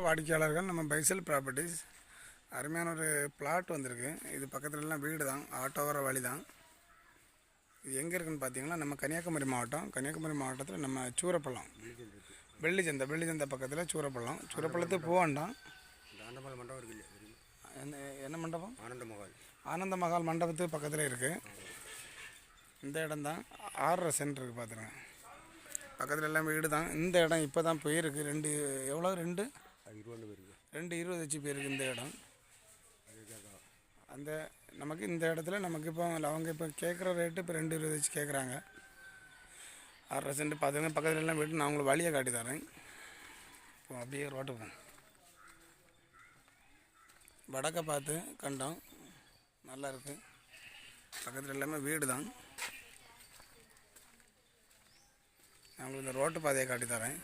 வாடிக்கையாளர்கள் நம்ம பைசல் ப்ராப்பர்ட்டிஸ் அருமையான ஒரு பிளாட் வந்திருக்கு. இது பக்கத்துலலாம் வீடு தான், ஆட்டோ வர வழி தான். இது எங்கே இருக்குதுன்னு பார்த்தீங்கன்னா நம்ம கன்னியாகுமரி மாவட்டத்தில் நம்ம சூரப்பள்ளம் வெள்ளிச்சந்தை பக்கத்தில் சூரப்பள்ளத்துக்கு போவாண்டாம். என்ன மண்டபம்? ஆனந்த மகால் மண்டபத்துக்கு பக்கத்தில் இருக்குது. இந்த இடம் தான் 6.5 சென்ட் இருக்குது. பார்த்துருங்க, பக்கத்தில் எல்லாம் வீடு தான். இந்த இடம் இப்போ தான் போயிருக்கு. 2.20 வச்சு போயிருக்கு இந்த இடம். அந்த நமக்கு இந்த இடத்துல நமக்கு இப்போ அவங்க இப்போ கேட்குற ரேட்டு இப்போ 2.20 வச்சு கேட்குறாங்க. 6.5 சென்ட் பார்த்துங்க. பக்கத்தில் எல்லாம் வீட்டு நான் உங்களுக்கு வழியை காட்டி தரேன். இப்போ அப்படியே ரோட்டு போகும், வடக்க பார்த்து கண்டோம், நல்லா இருக்குது. பக்கத்தில் எல்லாமே வீடு தான். நான் உங்களுக்கு இந்த ரோட்டு பாதையை காட்டி தரேன்.